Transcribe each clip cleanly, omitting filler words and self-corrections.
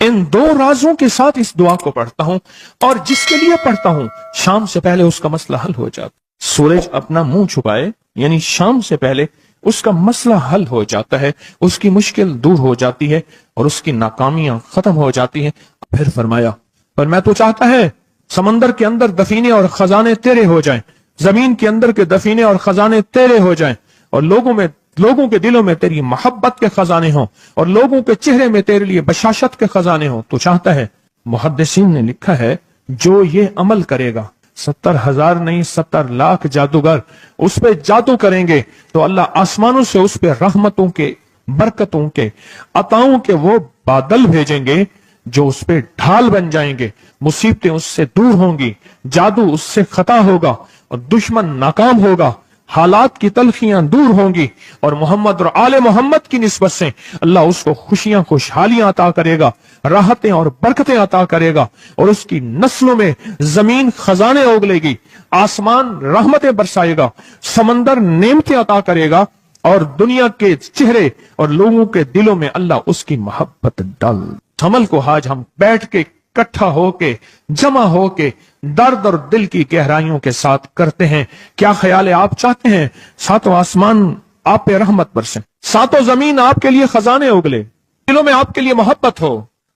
इन दो राजों के साथ इस दुआ को पढ़ता हूं, और जिसके लिए पढ़ता हूं शाम से पहले उसका मसला हल हो जाता। सूरज अपना मुंह छुपाए यानी शाम से पहले उसका मसला हल हो जाता है, उसकी मुश्किल दूर हो जाती है और उसकी नाकामियां खत्म हो जाती हैं। फिर फरमाया, पर मैं तो चाहता है समंदर के अंदर दफीने और खजाने तेरे हो जाएं, जमीन के अंदर के दफीने और खजाने तेरे हो जाएं, और लोगों के दिलों में तेरी मोहब्बत के खजाने हों, और लोगों के चेहरे में तेरे लिए बशाशत के खजाने हों। तो चाहता है, मुहद्दिसीन ने लिखा है, जो ये अमल करेगा 70,000 नहीं 70 लाख जादूगर उस पे जादू करेंगे तो अल्लाह आसमानों से उस पे रहमतों के, बरकतों के, अताओं के वो बादल भेजेंगे जो उस पे ढाल बन जाएंगे। मुसीबतें उससे दूर होंगी, जादू उससे खता होगा और दुश्मन नाकाम होगा, हालात की तलखियां दूर होंगी, और मोहम्मद और आले मोहम्मद की निस्बत से अल्लाह उसको खुशियां, खुशहालियां अता करेगा, राहतें और बरकतें अता करेगा, और उसकी नस्लों में जमीन खजाने उगलेगी, आसमान रहमतें बरसाएगा, समंदर नेमतें अता करेगा, और दुनिया के चेहरे और लोगों के दिलों में अल्लाह उसकी मोहब्बत डाल। अमल को आज हम बैठ के इकट्ठा होके, जमा होके, दर्द और दिल की गहराइयों के साथ करते हैं। क्या ख्याल है? आप चाहते हैं सातों आसमान आप पे रहमत बरसे, सातों जमीन आपके लिए खजाने उगले, दिलों में आपके लिए मोहब्बत हो,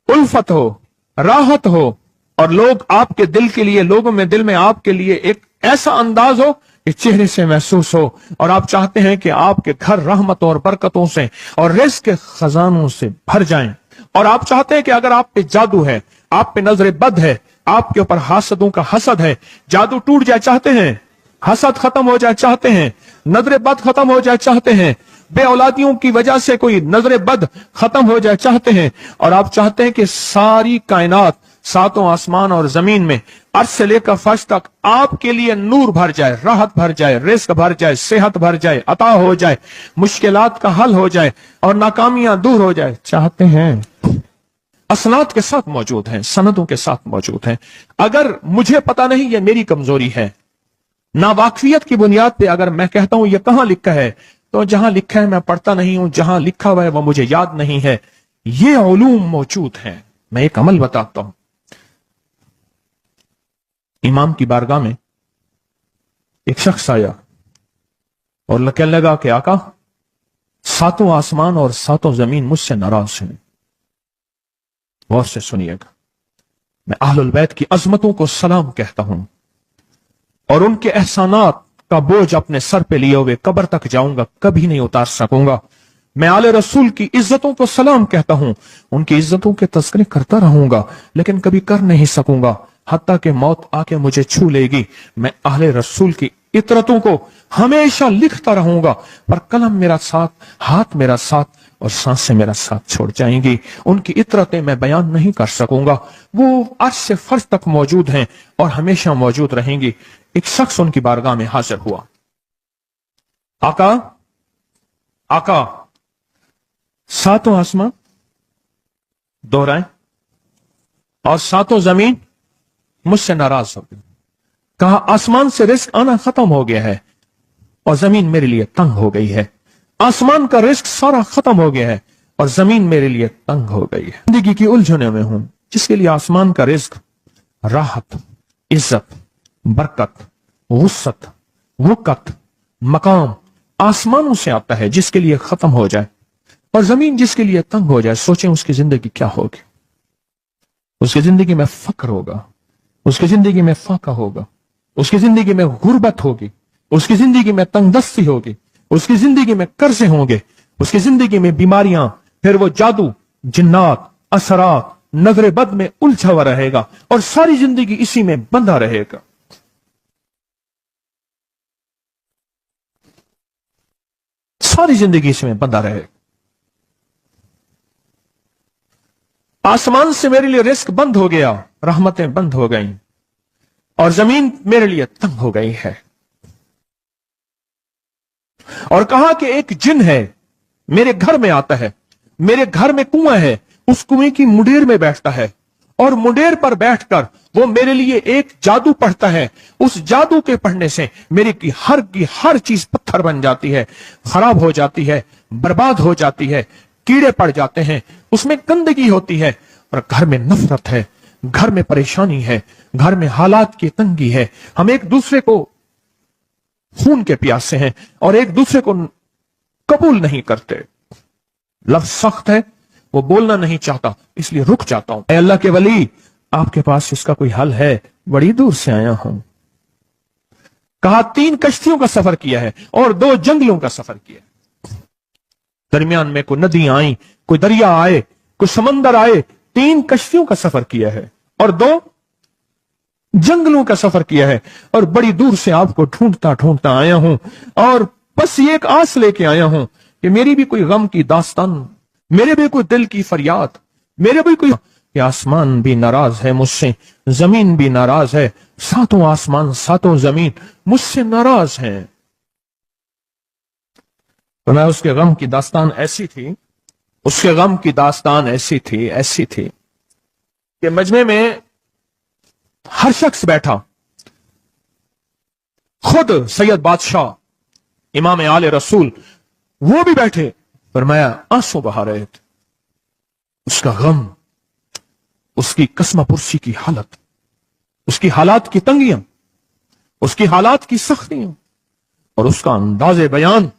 उल्फत हो, राहत हो, और लोग आपके दिल के लिए, लोगों में दिल में आपके लिए एक ऐसा अंदाज हो कि चेहरे से महसूस हो, और आप चाहते हैं कि आपके घर रहमतों और बरकतों से और रिज़्क़ के खजानों से भर जाएं। और आप चाहते हैं कि अगर आप पे जादू है, आप पे नजर बद है, आपके ऊपर हासदों का हसद है, जादू टूट जाए चाहते हैं, हसद खत्म हो जाए चाहते हैं, नजर बद खत्म हो जाए चाहते हैं, बे औलादियों की वजह से कोई नजर बद खत्म हो जाए चाहते हैं, और आप चाहते हैं कि सारी कायनात, सातों आसमान और जमीन में अर्श से लेकर फर्श तक आपके लिए नूर भर जाए, राहत भर जाए, रिज़्क़ भर जाए, सेहत भर जाए, अता हो जाए, मुश्किलात का हल हो जाए और नाकामियां दूर हो जाए चाहते हैं। असनाद के साथ मौजूद हैं, सनदों के साथ मौजूद हैं। अगर मुझे पता नहीं, ये मेरी कमजोरी है, नावाकफियत की बुनियाद पे अगर मैं कहता हूं ये कहां लिखा है, तो जहां लिखा है मैं पढ़ता नहीं हूं, जहां लिखा हुआ है वो मुझे याद नहीं है। ये उलूम मौजूद हैं। मैं एक अमल बताता हूं। इमाम की बारगाह में एक शख्स आया और कहने लगा कि आका, सातों आसमान और सातों जमीन मुझसे नाराज हैं। गौर से सुनिएगा, मैं अहलुल बैत की अजमतों को सलाम कहता हूं और उनके एहसानात का बोझ अपने सर पे लिए हुए कब्र तक जाऊंगा, कभी नहीं उतार सकूंगा। मैं आले रसूल की इज्जतों को सलाम कहता हूं, उनकी इज्जतों के तस्करे करता रहूंगा, लेकिन कभी कर नहीं सकूंगा, हत्ता कि मौत आके मुझे छू लेगी। मैं अहले रसूल की इतरतों को हमेशा लिखता रहूंगा, पर कलम मेरा साथ, हाथ मेरा साथ और सांसें मेरा साथ छोड़ जाएंगी। उनकी इतरतें मैं बयान नहीं कर सकूंगा। वो अर्श से फर्श तक मौजूद हैं और हमेशा मौजूद रहेंगी। एक शख्स उनकी बारगाह में हाजिर हुआ। आका, आका, सातों आसमान दोहराए और सातों जमीन मुझसे नाराज हो गई। कहा, आसमान से रिज़्क़ आना खत्म हो गया है और जमीन मेरे लिए तंग हो गई है। आसमान का रिज़्क़ सारा खत्म हो गया है और जमीन मेरे लिए तंग हो गई है। जिंदगी की उलझनों में हूं, जिसके लिए आसमान का रिज़्क़, राहत, इज्जत, बरकत, वुसअत, वक़्त, मकाम आसमानों से आता है, जिसके लिए खत्म हो जाए, और जमीन जिसके लिए तंग हो जाए। सोचें उसकी जिंदगी क्या होगी। उसकी जिंदगी में फक्र होगा, उसकी जिंदगी में फाका होगा, उसकी जिंदगी में गुर्बत होगी, उसकी जिंदगी में तंगदस्ती होगी, उसकी जिंदगी में कर्जे होंगे, उसकी जिंदगी में बीमारियां, फिर वो जादू, जिन्नात, असरात, नजर बद में उलझा हुआ रहेगा और सारी जिंदगी इसी में बंधा रहेगा। सारी जिंदगी इसमें बंधा रहेगा। आसमान से मेरे लिए रिज़्क़ बंद हो गया, रहमतें बंद हो गई और जमीन मेरे लिए तंग हो गई है। और कहा कि एक जिन है, मेरे घर में आता है, मेरे घर में कुआं है, उस कुएं की मुंडेर में बैठता है और मुंडेर पर बैठकर वो मेरे लिए एक जादू पढ़ता है। उस जादू के पढ़ने से मेरी की हर चीज पत्थर बन जाती है, खराब हो जाती है, बर्बाद हो जाती है, कीड़े पड़ जाते हैं, उसमें गंदगी होती है, और घर में नफरत है, घर में परेशानी है, घर में हालात की तंगी है, हम एक दूसरे को खून के प्यासे हैं और एक दूसरे को कबूल नहीं करते। लफ्ज सख्त है, वो बोलना नहीं चाहता, इसलिए रुक जाता हूं। ऐ अल्लाह के वली, आपके पास इसका कोई हल है? बड़ी दूर से आया हूं। कहा 3 कश्तियों का सफर किया है और 2 जंगलों का सफर किया है। दरमियान में कोई नदियां आई, कोई दरिया आए, कोई समंदर आए। 3 कश्तियों का सफर किया है और 2 जंगलों का सफर किया है, और बड़ी दूर से आपको ढूंढता ढूंढता आया हूं, और बस ये एक आस लेके आया हूं कि मेरी भी कोई गम की दास्तान, मेरे भी कोई दिल की फरियाद, मेरे भी कोई, कि आसमान भी नाराज है मुझसे, जमीन भी नाराज है, 7 आसमान 7 जमीन मुझसे नाराज हैं। तो मैं उसके गम की दास्तान ऐसी थी, उसके गम की दास्तान ऐसी थी कि मजमे में हर शख्स बैठा, खुद सैयद बादशाह इमाम आले रसूल वो भी बैठे, फरमाया आंसू बहा रहे थे। उसका गम, उसकी कसमा पुरसी की हालत, उसकी हालात की तंगियां, उसकी हालात की सख्तियां और उसका अंदाजे बयान।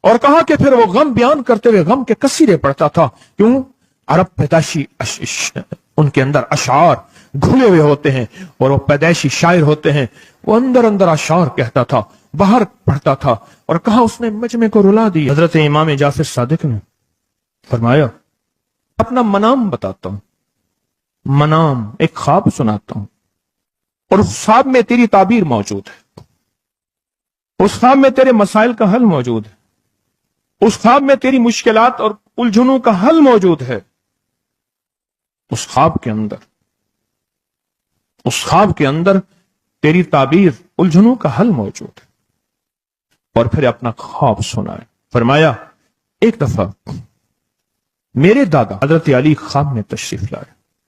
और कहा कि फिर वो गम बयान करते हुए गम के कसीरे पढ़ता था। क्यों? अरब पैदाशी उनके अंदर अशार घुले हुए होते हैं और वो पैदाइशी शायर होते हैं। वो अंदर अंदर अशार कहता था, बाहर पढ़ता था। और कहा उसने मजमे को रुला दिया। हजरत इमाम जाफर सादिक ने फरमाया, अपना मनाम बताता हूं, मनाम एक ख्वाब सुनाता हूं, और उस ख्वाब में तेरी ताबीर मौजूद है, उस ख्वाब में तेरे मसाइल का हल मौजूद है, उस ख्वाब में तेरी मुश्किलात और उलझनों का हल मौजूद है। उस ख्वाब के अंदर तेरी ताबीर, उलझनों का हल मौजूद है। और फिर अपना ख्वाब सुनाए। फरमाया, एक दफा मेरे दादा हजरत अली ख्वाब में तशरीफ लाए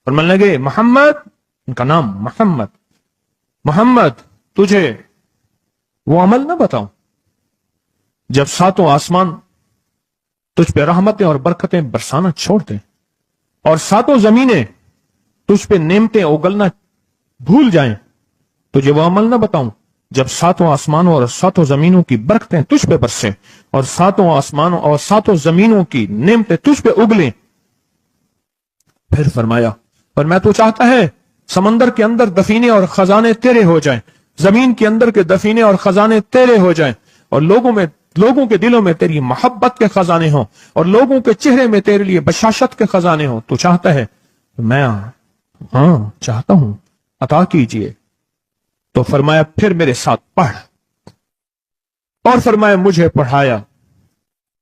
और मिलने लगे, मोहम्मद, उनका नाम मोहम्मद, मोहम्मद तुझे वो अमल ना बताऊं जब 7 आसमान तुझ पे रहमतें और बरकतें बरसाना छोड़ दें और 7 जमीनें तुझ पे नेमतें उगलना भूल जाएं, तुझे वो अमल ना बताऊं जब 7 आसमानों और 7 जमीनों की बरकतें तुझ पे बरसें और 7 आसमानों और 7 जमीनों की नेमतें तुझ पे उगलें। फिर फरमाया, पर मैं तो चाहता है समंदर के अंदर दफीने और खजाने तेरे हो जाएं, जमीन के अंदर के दफीने और खजाने तेरे हो जाएं, और लोगों के दिलों में तेरी मोहब्बत के खजाने हों और लोगों के चेहरे में तेरे लिए बशाशत के खजाने हों। तू चाहता है? मैं हां चाहता हूं, अता कीजिए। तो फरमाया, फिर मेरे साथ पढ़। और फरमाया, मुझे पढ़ाया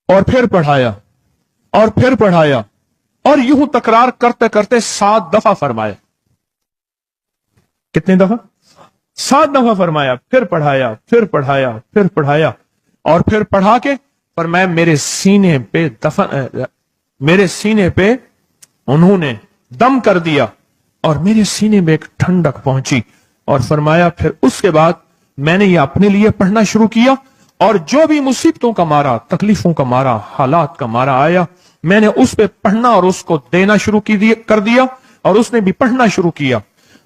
और फिर पढ़ाया और फिर पढ़ाया, और यूं तकरार करते करते 7 दफा फरमाया। कितने दफा? 7 दफा फरमाया। फिर पढ़ाया, फिर पढ़ाया, फिर पढ़ाया, और फिर पढ़ा के फरमाया, मेरे सीने पे उन्होंने दम कर दिया और मेरे सीने में एक ठंडक पहुंची। और फरमाया, फिर उसके बाद मैंने ये अपने लिए पढ़ना शुरू किया, और जो भी मुसीबतों का मारा, तकलीफों का मारा, हालात का मारा आया, मैंने उस पे पढ़ना और उसको देना शुरू कर दिया, और उसने भी पढ़ना शुरू किया।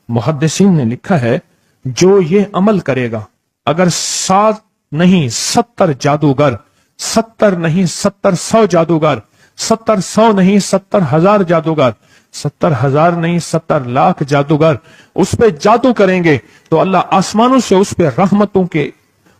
मुहद्दिसीन ने लिखा है, जो ये अमल करेगा, अगर 7 नहीं 70 जादूगर, 70 नहीं 70,100 जादूगर, 70,100 नहीं 70,000 जादूगर, 70,000 नहीं 70 लाख जादूगर उस पे जादू करेंगे, तो अल्लाह आसमानों से उस पे रहमतों के,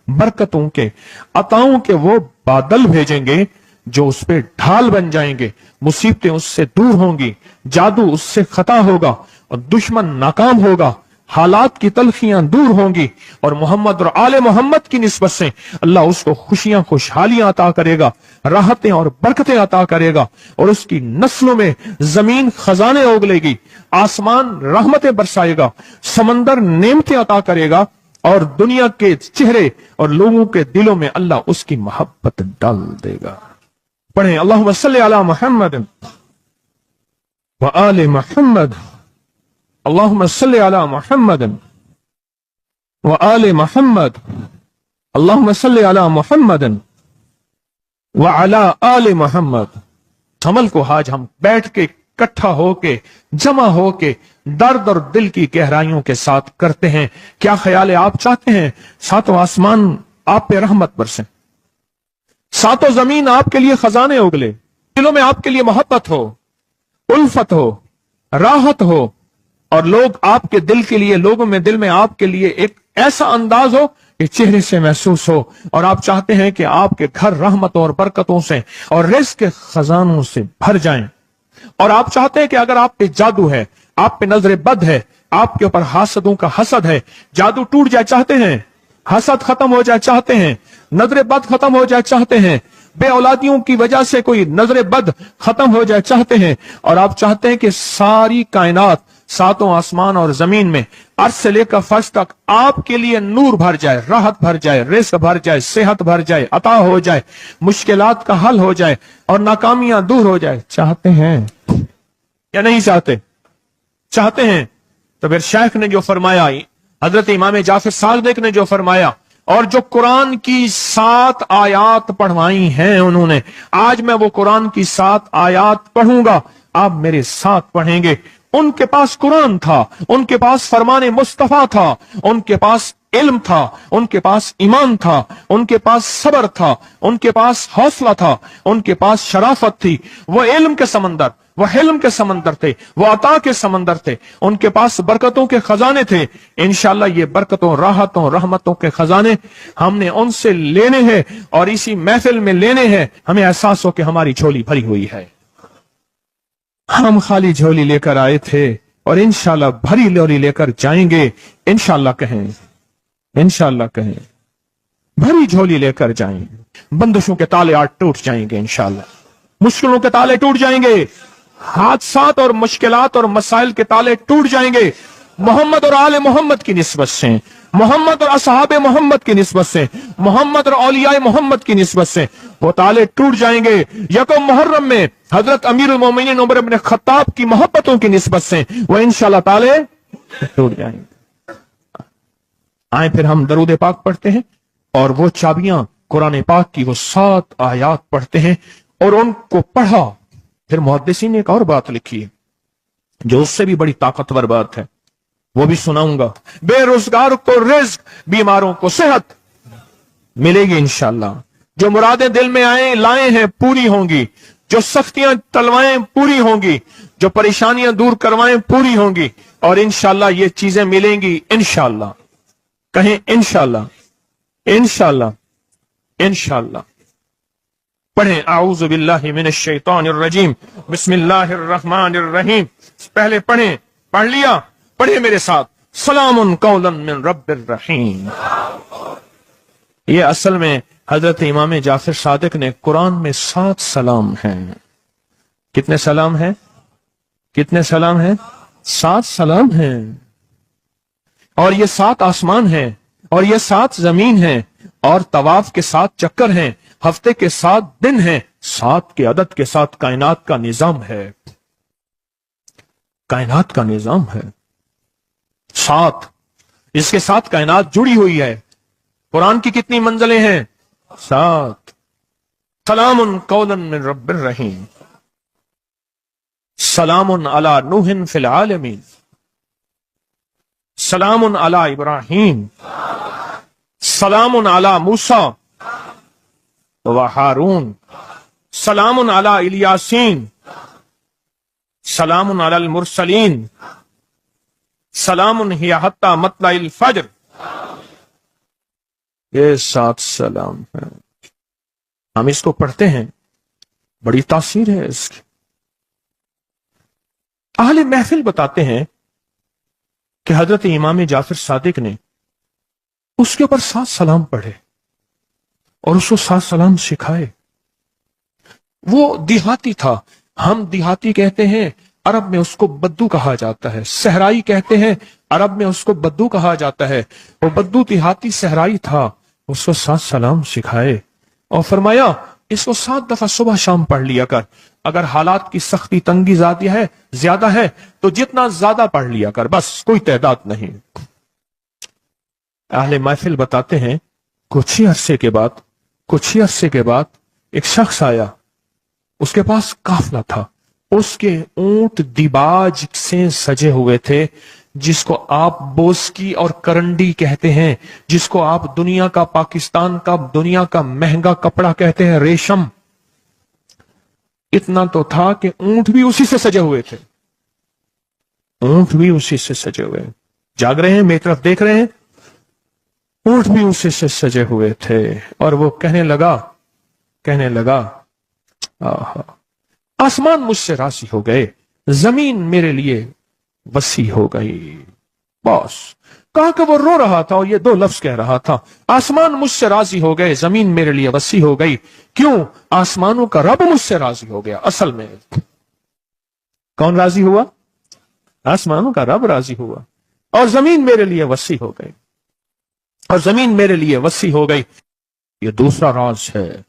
बरकतों के, अताओं के वो बादल भेजेंगे जो उस पे ढाल बन जाएंगे। मुसीबतें उससे दूर होंगी, जादू उससे खता होगा और दुश्मन नाकाम होगा, हालात की तलखियां दूर होंगी, और मोहम्मद और आले मोहम्मद की निस्बत से अल्लाह उसको खुशियां, खुशहालियां अता करेगा, राहतें और बरकतें अता करेगा, और उसकी नस्लों में जमीन खजाने उगलेगी, आसमान रहमतें बरसाएगा, समंदर नेमतें अता करेगा, और दुनिया के चेहरे और लोगों के दिलों में अल्लाह उसकी मोहब्बत डाल देगा। पढ़ें, अल्लाहुम्मा सल्ली अला मुहम्मद व आले मुहम्मद, अल्लाहुम्मा सल्ली अला मुहम्मद व आले मुहम्मद, अल्लाहुम्मा सल्ली अला मुहम्मद व अला आले मुहम्मद। अमल को आज हम बैठ के इकट्ठा होके जमा होके दर्द और दिल की गहराइयों के साथ करते हैं। क्या ख्याल है, आप चाहते हैं सातों आसमान आप पे रहमत बरसे, सातों जमीन आपके लिए खजाने उगले, दिलों में आपके लिए मोहब्बत हो, उल्फत हो, राहत हो, और लोग आपके दिल के लिए, लोगों में दिल में आपके लिए एक ऐसा अंदाज हो कि चेहरे से महसूस हो, और आप चाहते हैं कि आपके घर रहमतों और बरकतों से और रिज़्क़ के खजानों से भर जाएं, और आप चाहते हैं कि अगर आप पे जादू है, आप पे नजर बद है, आपके ऊपर हासदों का हसद है, जादू टूट जाए चाहते हैं, हसद खत्म हो जाए चाहते हैं, नजर बद खत्म हो जाए चाहते हैं, बे औलादियों की वजह से कोई नजर बद खत्म हो जाए चाहते हैं, और आप चाहते हैं कि सारी कायनात, सातों आसमान और जमीन में अर्श से लेकर फर्श तक आपके लिए नूर भर जाए, राहत भर जाए, रिज़्क़ भर जाए, सेहत भर जाए, अता हो जाए, मुश्किलात का हल हो जाए और नाकामियां दूर हो जाए, चाहते हैं या नहीं चाहते? चाहते हैं। तो फिर शेख ने जो फरमाया, हजरत इमाम जाफर सादिक ने जो फरमाया, और जो कुरान की 7 आयात पढ़वाई हैं उन्होंने, आज मैं वो कुरान की 7 आयात पढ़ूंगा, आप मेरे साथ पढ़ेंगे। उनके पास कुरान था, उनके पास फरमाने मुस्तफा था, उनके पास इल्म था, उनके पास ईमान था, उनके पास सब्र था, उनके पास हौसला था, उनके पास शराफत थी। वो इल्म के समंदर, वो हिल्म के समंदर थे, वो अता के समंदर थे, उनके पास बरकतों के खजाने थे। इंशाअल्लाह ये बरकतों, राहतों, रहमतों के खजाने हमने उनसे लेने हैं और इसी महफिल में लेने हैं। हमें एहसास हो कि हमारी झोली भरी हुई है, हम खाली झोली लेकर आए थे और इंशाअल्लाह भरी झोली लेकर जाएंगे। इंशाअल्लाह कहें, इंशाअल्लाह कहें, भरी झोली लेकर जाएंगे। बंदिशों के ताले आज टूट जाएंगे इंशाअल्लाह, मुश्किलों के ताले टूट जाएंगे, हादसात और मुश्किलात और मसाइल के ताले टूट जाएंगे। मोहम्मद और आले मोहम्मद की निस्बत से, मोहम्मद और असहाबे मोहम्मद की निस्बत से, मोहम्मद और औलियाए मोहम्मद की निस्बत से वो ताले टूट जाएंगे। यकम मुहर्रम में हजरत अमीरुल मोमिनीन उमर इब्न खत्ताब की मोहब्बतों की निस्बत से वो इंशाअल्लाह ताले टूट जाएंगे। आए फिर हम दरूद पाक पढ़ते हैं और वो चाबियां कुरान पाक की वो 7 आयात पढ़ते हैं, और उनको पढ़ा फिर मुहद्दिसीन ने एक और बात लिखी है जो उससे भी बड़ी ताकतवर बात है, वो भी सुनाऊंगा। बेरोजगार को रिज़्क़, बीमारों को सेहत मिलेगी इंशाअल्लाह। जो मुरादें दिल में आए लाए हैं पूरी होंगी, जो सख्तियां टलवाएं पूरी होंगी, जो परेशानियां दूर करवाएं पूरी होंगी, और इंशाअल्लाह ये चीजें मिलेंगी इंशाअल्लाह। कहें इंशाअल्लाह, इंशाअल्लाह, इंशाअल्लाह। पढ़ें आऊज़ु बिल्लाहि मिनश शैतानिर रजीम, बिस्मिल्लाहिर रहमानिर रहीम। पहले पढ़ें, पढ़ लिया, पढ़े मेरे साथ, सलामुन कौलन मिन रब्बिर रहीम। ये असल में हजरत इमाम जाफर सादिक ने कुरान में 7 सलाम हैं। कितने सलाम हैं? कितने सलाम हैं? 7 सलाम हैं। और ये 7 आसमान हैं, और ये 7 जमीन हैं, और तवाफ के 7 चक्कर हैं, हफ्ते के 7 दिन हैं, 7 के अदद के साथ कायनात का निजाम है, कायनात का निजाम है 7। इसके साथ कायनात जुड़ी हुई है। कुरान की कितनी मंजिलें हैं? 7। सलामुन कौलन मिन रब्बिर रहीम, सलामुन अला नूहिन फिल आलमीन, सलामुन अला इब्राहीम, सलामुन अला मूसा व हारून, सलामुन अला इलियासीन, सलामुन अलल मुरसलीन, सलामुन हिया हत्ता मतलाइल फज्र। ये 7 सलाम है। हम इसको पढ़ते हैं, बड़ी तासीर है इसकी। अहले महफिल बताते हैं कि हजरत इमाम जाफर सादिक ने उसके ऊपर 7 सलाम पढ़े और उसको 7 सलाम सिखाए। वो देहाती था, हम देहाती कहते हैं, अरब में उसको बद्दू कहा जाता है। सहराई कहते हैं, अरब में उसको बद्दू कहा जाता है। वो बद्दू देहाती सहराई था, उसको 7 सलाम सिखाए और फरमाया इसको 7 दफा सुबह शाम पढ़ लिया कर। अगर हालात की सख्ती तंगी ज्यादा है तो जितना ज्यादा पढ़ लिया कर, बस कोई तादाद नहीं। अहले महफिल बताते हैं कुछ ही अरसे के बाद एक शख्स आया उसके पास काफला था, उसके ऊंट दिबाज से सजे हुए थे, जिसको आप बोस्की और करंडी कहते हैं, जिसको आप दुनिया का, पाकिस्तान का दुनिया का महंगा कपड़ा कहते हैं, रेशम। इतना तो था कि ऊंट भी उसी से सजे हुए थे, ऊंट भी उसी से सजे हुए। जाग रहे हैं, मेरी तरफ देख रहे हैं, ऊंट भी उसी से सजे हुए थे। और वो कहने लगा आहा, आसमान मुझसे राजी हो गए, जमीन मेरे लिए वसी हो गई। बस कहा कि वो रो रहा था और ये दो लफ्ज कह रहा था, आसमान मुझसे राजी हो गए, जमीन मेरे लिए वसी हो गई। क्यों? आसमानों का रब मुझसे राजी हो गया। असल में कौन राजी हुआ? आसमानों का रब राजी हुआ, और जमीन मेरे लिए वसी हो गई, और जमीन मेरे लिए वसी हो गई। ये दूसरा राज है।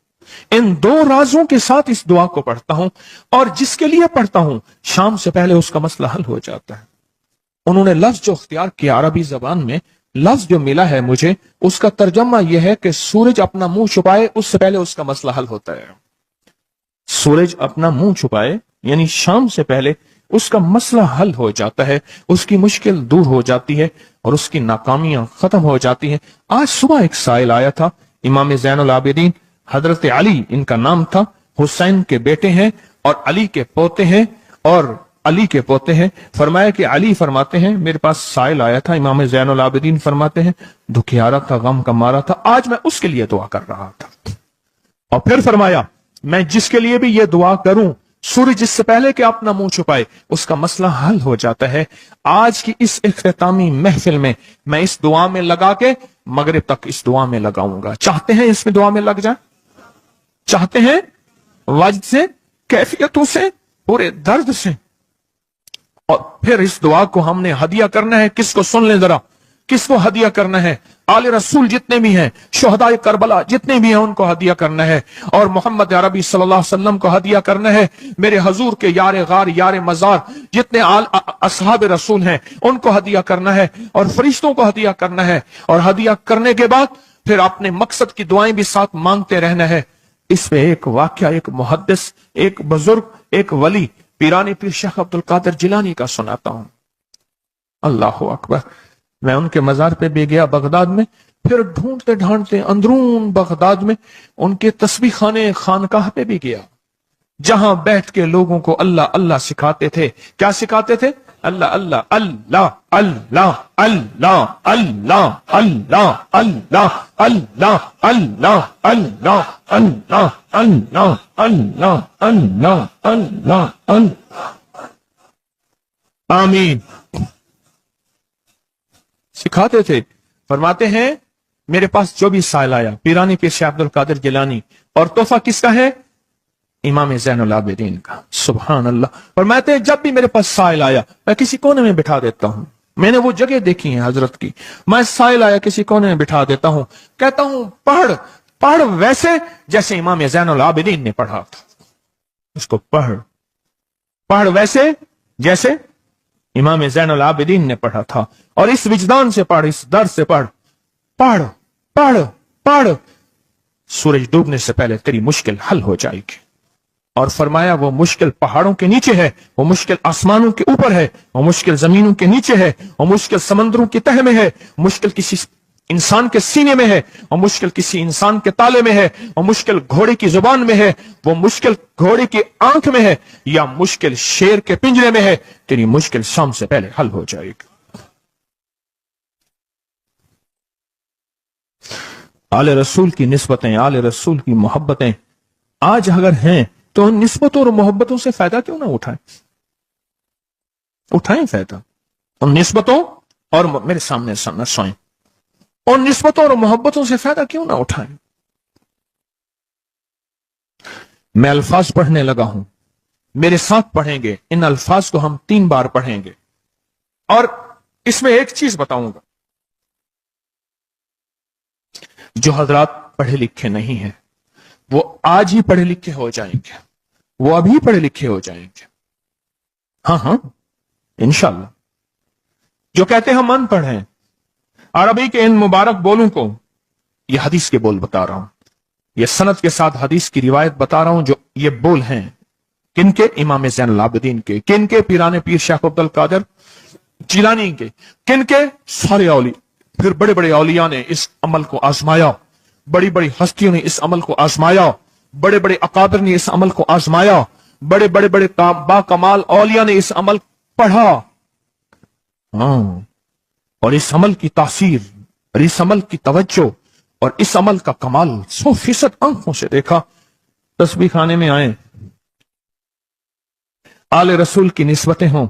इन दो राजों के साथ इस दुआ को पढ़ता हूं, और जिसके लिए पढ़ता हूं शाम से पहले उसका मसला हल हो जाता है। उन्होंने लफ्ज जो अख्तियार किया अरबी जबान में, लफ्ज जो मिला है मुझे, उसका तर्जमा यह है कि सूरज अपना मुंह छुपाए उससे पहले उसका मसला हल होता है। सूरज अपना मुंह छुपाए यानी शाम से पहले उसका मसला हल हो जाता है, उसकी मुश्किल दूर हो जाती है और उसकी नाकामियां खत्म हो जाती हैं। आज सुबह एक साइल आया था, इमाम ज़ैनुल आबिदीन हजरत अली इनका नाम था, हुसैन के बेटे हैं और अली के पोते हैं, और अली के पोते हैं। फरमाया कि अली फरमाते हैं, मेरे पास साइल आया था, इमाम ज़ैनुल आबिदीन फरमाते हैं, दुखियारा था, गम का मारा था, आज मैं उसके लिए दुआ कर रहा था। और फिर फरमाया, मैं जिसके लिए भी ये दुआ करूं, सूरज जिससे पहले कि अपना मुंह छुपाए उसका मसला हल हो जाता है। आज की इस इख्तितामी महफिल में मैं इस दुआ में लगा के मगरिब तक इस दुआ में लगाऊंगा। चाहते हैं इसमें दुआ में लग जाए? चाहते हैं? वजद से, कैफियतों से, पूरे दर्द से। और फिर इस दुआ को हमने हदिया करना है। किसको? सुन लें जरा, किसको हदिया करना है? आले रसूल जितने भी हैं, शुहदाए करबला जितने भी हैं, उनको हदिया करना है। और मोहम्मद अरबी सल्लल्लाहु अलैहि वसल्लम को हदिया करना है। मेरे हजूर के यार गार, यार मजार जितने असहाब रसूल हैं, उनको हदिया करना है, और फरिश्तों को हदिया करना है। और हदिया करने के बाद फिर अपने मकसद की दुआएं भी साथ मांगते रहना है। इसमें एक वाक्या, एक मुहद्दिस, एक बुजुर्ग, एक वली, पीरानी पीर शेख अब्दुल कादिर जिलानी का सुनाता हूं। अल्लाह अकबर। मैं उनके मजार पे भी गया बगदाद में, फिर ढूंढते ढांढते अंदरून बगदाद में उनके तस्बीह खाने खानकाह पे भी गया, जहां बैठ के लोगों को अल्लाह अल्लाह सिखाते थे। क्या सिखाते थे? अल्लाह अल्लाह अल्लाह अल्लाह अल्लाह अल्लाह अल्लाह अल्लाह अल्लाह अल्लाह अल्लाह अल्लाह अल्लाह अल्लाह अल्लाह अल्लाह अल्लाह। आमीन। सिखाते थे। फरमाते हैं, मेरे पास जो भी साइल आया, पीरानी पीर शेख अब्दुल कादिर जिलानी, और तोहफा किसका है? इमाम ज़ैनुल आबिदीन का। सुभान अल्लाह। फरमाते हैं, जब भी मेरे पास साइल आया मैं किसी कोने में बिठा देता हूं। मैंने वो जगह देखी है हजरत की, मैं साइल आया किसी कोने में बिठा देता हूं, कहता हूं पढ़ पढ़ वैसे जैसे इमाम ज़ैनुल आबिदीन ने पढ़ा था। उसको पढ़ पढ़ वैसे जैसे इमाम ज़ैनुल आबिदीन ने पढ़ा था, और इस विजदान से पढ़, इस दर्द से पढ़, पढ़ पढ़ पढ़। सूरज डूबने से पहले तेरी मुश्किल हल हो जाएगी। और फरमाया, वो मुश्किल पहाड़ों के नीचे है, वो मुश्किल आसमानों के ऊपर है, वो मुश्किल जमीनों के नीचे है, वो मुश्किल समंदरों की तह में है, मुश्किल किसी इंसान के सीने में है, वो मुश्किल किसी इंसान के ताले में है, वो मुश्किल घोड़े की जुबान में है, वो मुश्किल घोड़े की आंख में है, या मुश्किल शेर के पिंजरे में है। तेरी मुश्किल शाम से पहले हल हो जाएगी। आले रसूल की निस्बतें, आले रसूल की मोहब्बतें आज अगर हैं तो उन निस्बतों और मोहब्बतों से फायदा क्यों ना उठाएं? उठाएं फायदा उन निस्बतों और, मेरे सामने न सोएं, उन निस्बतों और मोहब्बतों से फायदा क्यों ना उठाएं? मैं अल्फाज पढ़ने लगा हूं, मेरे साथ पढ़ेंगे। इन अल्फाज को हम 3 बार पढ़ेंगे, और इसमें एक चीज बताऊंगा, जो हजरात पढ़े लिखे नहीं हैं वो आज ही पढ़े लिखे हो जाएंगे, वो अभी पढ़े लिखे हो जाएंगे। हाँ हाँ इंशाल्लाह। जो कहते हैं हम अनपढ़ हैं, अरबी के इन मुबारक बोलों को, यह हदीस के बोल बता रहा हूं, यह सनद के साथ हदीस की रिवायत बता रहा हूं, जो ये बोल हैं, किनके? इमाम ज़ैनुल आबिदीन के। किनके? पीराने पीर शेख अब्दुल कादिर जिलानी के। किनके? सारे औलिया। फिर बड़े बड़े औलिया ने इस अमल को आजमाया, बड़ी बड़ी हस्तियों ने इस अमल को आजमाया, बड़े बड़े अकाबिर ने इस अमल को आजमाया, बड़े बड़े बड़े बाकमाल औलिया ने इस अमल पढ़ा। हाँ, और इस अमल की तासीर और इस अमल की तवज्जो और इस अमल का कमाल 100% आंखों से देखा। तस्बीह खाने में आए, आले रसूल की निस्बतें हों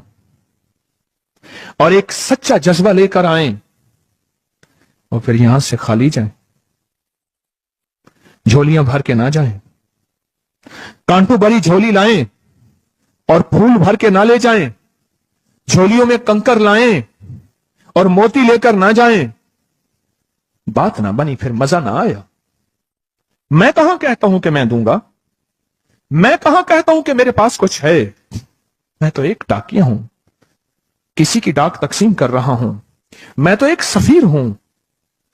और एक सच्चा जज्बा लेकर आए और फिर यहां से खाली जाएं, झोलियां भर के ना जाएं, कांटों भरी झोली लाएं और फूल भर के ना ले जाएं, झोलियों में कंकर लाएं और मोती लेकर ना जाएं। बात ना बनी, फिर मजा ना आया। मैं कहां कहता हूं कि मैं दूंगा, मैं कहां कहता हूं कि मेरे पास कुछ है। मैं तो एक डाकिया हूं, किसी की डाक तकसीम कर रहा हूं। मैं तो एक सफीर हूं,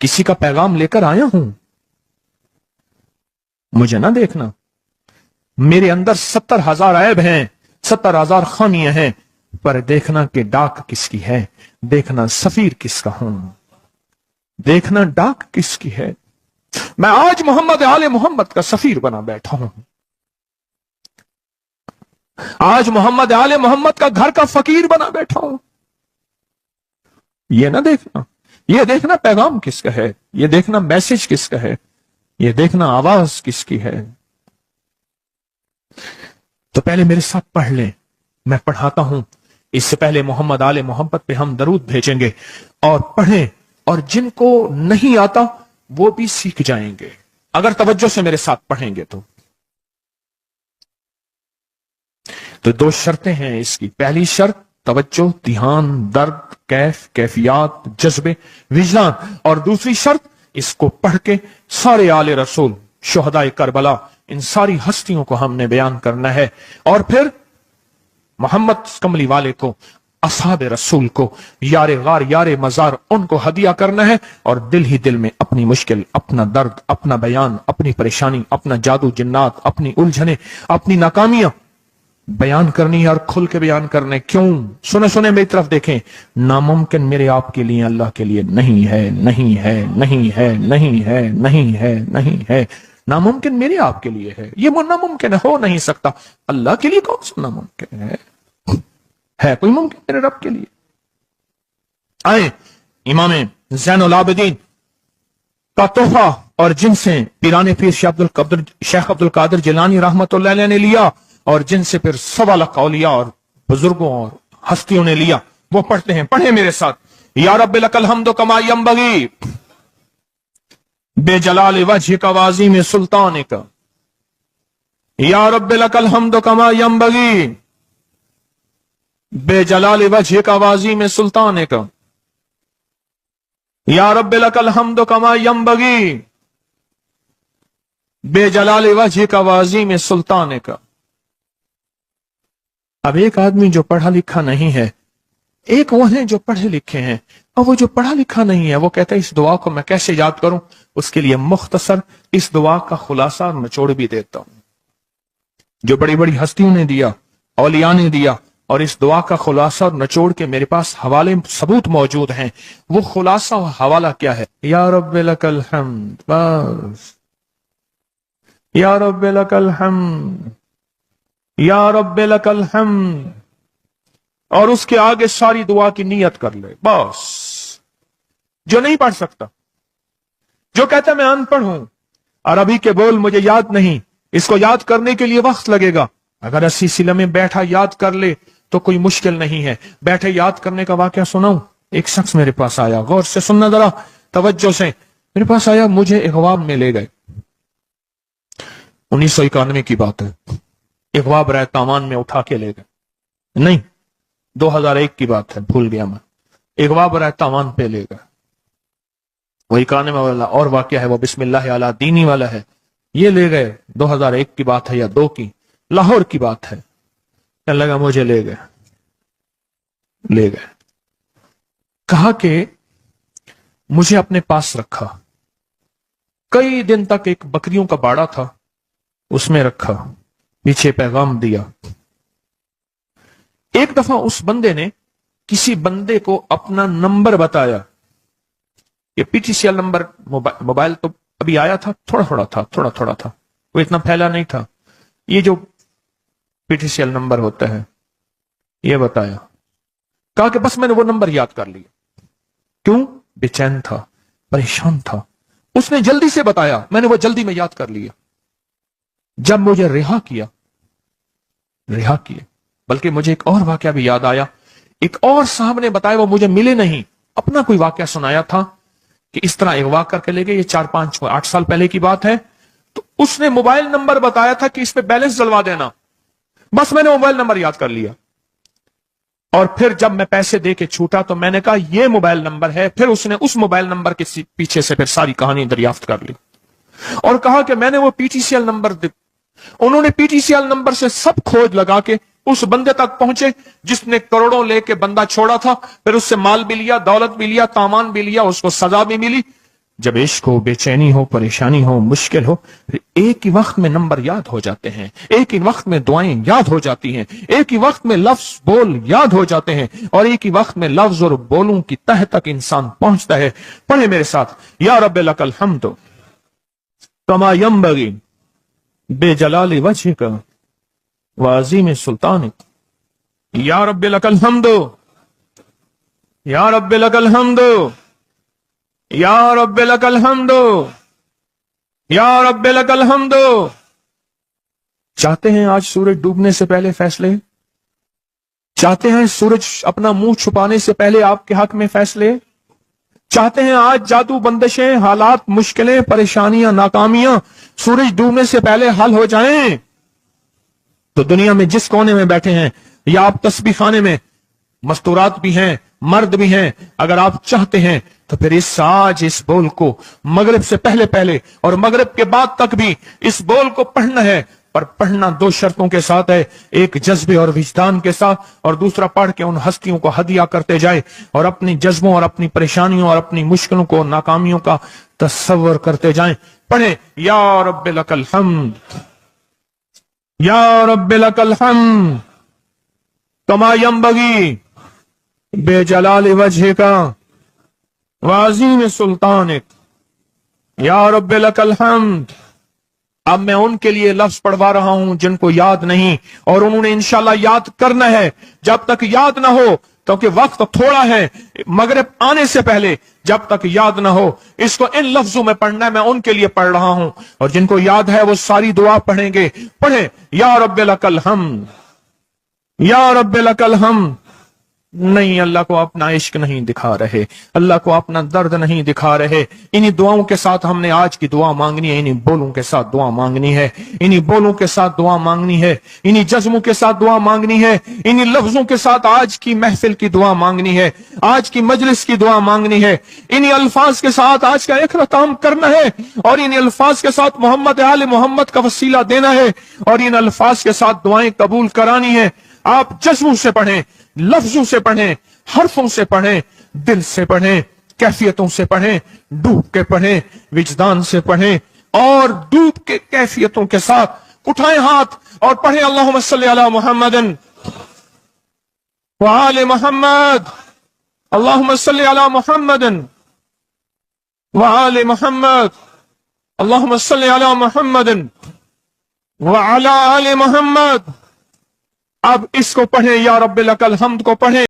किसी का पैगाम लेकर आया हूं। मुझे ना देखना, मेरे अंदर 70,000 ऐब हैं, 70,000 खामियां हैं, पर देखना कि डाक किसकी है, देखना सफीर किसका हूं, देखना डाक किसकी है। मैं आज मोहम्मद आले मोहम्मद का सफीर बना बैठा हूं। आज मोहम्मद आले मोहम्मद का घर का फकीर बना बैठा हूं। ये ना देखना, ये देखना पैगाम किसका है, ये देखना मैसेज किसका है, ये देखना आवाज किसकी है। तो पहले मेरे साथ पढ़ लें, मैं पढ़ाता हूं। इससे पहले मोहम्मद आले मोहम्मद पे हम दरूद भेजेंगे और पढ़ें, और जिनको नहीं आता वो भी सीख जाएंगे अगर तवज्जो से मेरे साथ पढ़ेंगे। तो दो शर्तें हैं इसकी। पहली शर्त तवज्जो, ध्यान, दर्द, कैफियत, जज्बे, विजदान। और दूसरी शर्त, इसको पढ़ के सारे आले रसूल, शुहदाए करबला, इन सारी हस्तियों को हमने बयान करना है। और फिर मोहम्मद कमली वाले को, असहाब रसूल को, यारे गार यारे मजार, उनको हदिया करना है। और दिल ही दिल में अपनी मुश्किल, अपना दर्द, अपना बयान, अपनी परेशानी, अपना जादू जिन्नात, अपनी उलझने, अपनी नाकामियां बयान करनी है और खुल के बयान करने। क्यों? सुने सुने मेरी तरफ देखें। नामुमकिन मेरे आपके लिए अल्लाह के लिए नहीं है, नहीं है, नहीं है, नहीं है, नहीं है, नहीं है। नामुमकिन मेरे आपके लिए है, ये वो नामुमकिन हो नहीं सकता। अल्लाह के लिए कौन सा नामुमकिन है कोई मुमकिन मेरे रब के लिए। आए इमाम ज़ैनुल आबिदीन का तोहफा, और जिनसे पीराने पीर शेख अब्दुल कादिर जिलानी रहमतुल्लाह अलैह ने लिया, और जिनसे फिर 1.25 लाख औलिया और बुजुर्गों और हस्तियों ने लिया, वो पढ़ते हैं। पढ़े मेरे साथ। या रब्बि लकल हम्दु कमा यंबगी बेजलाल वजहिका वाज़ीम सुल्तानिका। या रब्बि लकल हम्दु कमा यंबगी बेजलाल वजहिका वाज़ीम सुल्तानिका। या रब्बि लकल हम्दु कमा यंबगी बेजलाल वजहिका वाज़ीम सुल्तानिका। अब एक आदमी जो पढ़ा लिखा नहीं है, एक वो है जो पढ़े लिखे हैं, और वो जो पढ़ा लिखा नहीं है वो कहता है इस दुआ को मैं कैसे याद करूं। उसके लिए मुख्तसर इस दुआ का खुलासा और निचोड़ भी देता हूं, जो बड़ी बड़ी हस्तियों ने दिया, औलिया ने दिया, और इस दुआ का खुलासा और निचोड़ के मेरे पास हवाले सबूत मौजूद हैं। वो खुलासा और हवाला क्या है? या रब्बि लकल हम्द, बस। या रब्बि लकल हम्द, या रब्बि लकल हम्द, और उसके आगे सारी दुआ की नियत कर ले, बस। जो नहीं पढ़ सकता, जो कहता मैं अनपढ़ हूं, अरबी के बोल मुझे याद नहीं, इसको याद करने के लिए वक्त लगेगा, अगर 80 सिले में बैठा याद कर ले तो कोई मुश्किल नहीं है। बैठे याद करने का वाकया सुनाऊं। एक शख्स मेरे पास आया, गौर से सुनना जरा, तवज्जो से। मेरे पास आया, मुझे इगवाब में ले गए। 1991 की बात है। इगवाब राय तामान में उठा के ले गए, नहीं 2001 की बात है, भूल गया मैं। इगवाब राय तामान पे ले गए। वही काने वाला और वाकया है, वो बिस्मिल्लाह अला दीनी वाला है। ये ले गए, 2001 की बात है या 2 की, लाहौर की बात है। क्या लगा, मुझे ले गए। कहा कि मुझे अपने पास रखा। कई दिन तक एक बकरियों का बाड़ा था, उसमें रखा, पीछे पैगाम दिया, ایک دفعہ اس بندے نے کسی بندے کو اپنا نمبر بتایا. یہ P T C L number mobile تو ابھی آیا تھا, تھوڑا تھوڑا تھا, وہ اتنا پھیلا نہیں تھا. یہ جو P T C L number ہوتا ہے یہ بتایا, کہا کہ بس میں نے وہ نمبر یاد کر لیا. کیوں؟ بے چین تھا, پریشان تھا. اس نے جلدی سے بتایا, میں نے وہ جلدی میں یاد کر لیا. جب مجھے رہا کیا, بلکہ مجھے ایک اور واقعہ بھی یاد آیا. ایک اور صاحب نے بتایا, وہ مجھے ملے نہیں, اپنا کوئی واقعہ سنایا تھا کہ اس طرح اغوا کر کے لے گئے. یہ 4-5-8 سال پہلے کی بات ہے. تو اس نے موبائل نمبر بتایا تھا کہ اس پہ بیلنس ڈلوا دینا. بس میں نے موبائل نمبر یاد کر لیا, اور پھر جب میں پیسے دے کے چھوٹا تو میں نے کہا یہ موبائل نمبر ہے. پھر اس نے اس موبائل نمبر کے پیچھے سے پھر ساری کہانی دریافت کر لی اور کہا کہ میں نے وہ P T C L number انہوں نے P T C L number سے سب کھوج لگا کے اس بندے تک پہنچے جس نے کروڑوں لے کے بندہ چھوڑا تھا. پھر اس سے مال بھی لیا, دولت بھی لیا, سامان بھی لیا, اس کو سزا بھی ملی. جب عشق ہو, بے چینی ہو, پریشانی ہو, مشکل ہو, ایک ہی وقت میں نمبر یاد ہو جاتے ہیں, ایک ہی وقت میں دعائیں یاد ہو جاتی ہیں, ایک ہی وقت میں لفظ بول یاد ہو جاتے ہیں, اور ایک ہی وقت میں لفظ اور بولوں کی تہ تک انسان پہنچتا ہے. پڑھے میرے ساتھ, یا رب لک الحمد کما ینبغی بے جلال وجہک وعظیم سلطانک. یا رب لک الحمد, یا رب لک الحمد, یا رب لک الحمد, یا رب لک الحمد. چاہتے ہیں آج سورج ڈوبنے سے پہلے فیصلے؟ چاہتے ہیں سورج اپنا منہ چھپانے سے پہلے آپ کے حق میں فیصلے؟ چاہتے ہیں آج جادو, بندشیں, حالات, مشکلیں, پریشانیاں, ناکامیاں سورج ڈوبنے سے پہلے حل ہو جائیں؟ تو دنیا میں جس کونے میں بیٹھے ہیں, یا آپ تسبیح خانے میں, مستورات بھی ہیں, مرد بھی ہیں, اگر آپ چاہتے ہیں تو پھر اس بول کو مغرب سے پہلے اور مغرب کے بعد تک بھی اس بول کو پڑھنا ہے. پر پڑھنا 2 شرطوں کے ساتھ ہے, ایک جذبے اور وجدان کے ساتھ, اور دوسرا پڑھ کے ان ہستیوں کو ہدیہ کرتے جائے اور اپنی جذبوں اور اپنی پریشانیوں اور اپنی مشکلوں کو, ناکامیوں کا تصور کرتے جائیں. پڑھیں, یا رب لک الحمد, یا رب لک الحمد کما ینبغی بے جلال وجہک وعظیم سلطانک. یا رب لک الحمد. اب میں ان کے لیے لفظ پڑھوا رہا ہوں جن کو یاد نہیں, اور انہوں نے انشاءاللہ یاد کرنا ہے. جب تک یاد نہ ہو, کیونکہ وقت تھوڑا ہے, مغرب آنے سے پہلے جب تک یاد نہ ہو اس کو ان لفظوں میں پڑھنا ہے. میں ان کے لیے پڑھ رہا ہوں, اور جن کو یاد ہے وہ ساری دعا پڑھیں گے. پڑھیں, یا رب لک الحمد, یا رب لک الحمد. نہیں, اللہ کو اپنا عشق نہیں دکھا رہے, اللہ کو اپنا درد نہیں دکھا رہے. انہی دعاؤں کے ساتھ ہم نے آج کی دعا مانگنی ہے, انہی بولوں کے ساتھ دعا مانگنی ہے, انہی بولوں کے ساتھ دعا مانگنی ہے, انہی جذبوں کے ساتھ دعا مانگنی ہے, انہی لفظوں کے ساتھ آج کی محفل کی دعا مانگنی ہے, آج کی مجلس کی دعا مانگنی ہے, انہی الفاظ کے ساتھ آج کا اختتام کرنا ہے, اور انہی الفاظ کے ساتھ محمد آل محمد کا وسیلہ دینا ہے, اور ان الفاظ کے ساتھ دعائیں قبول کرانی ہے. آپ جذبوں سے پڑھیں, لفظوں سے پڑھیں, حرفوں سے پڑھیں, دل سے پڑھیں, کیفیتوں سے پڑھیں, ڈوب کے پڑھیں, وجدان سے پڑھیں, اور ڈوب کے کیفیتوں کے ساتھ اٹھائیں ہاتھ اور پڑھیں, اللہم صلی علی محمد وآل محمد, اللہم صلی علی محمد وآل محمد, اللہم صلی علی محمد وعلی آل محمد. اب اس کو پڑھیں, یا رب لک الحمد کو پڑھیں.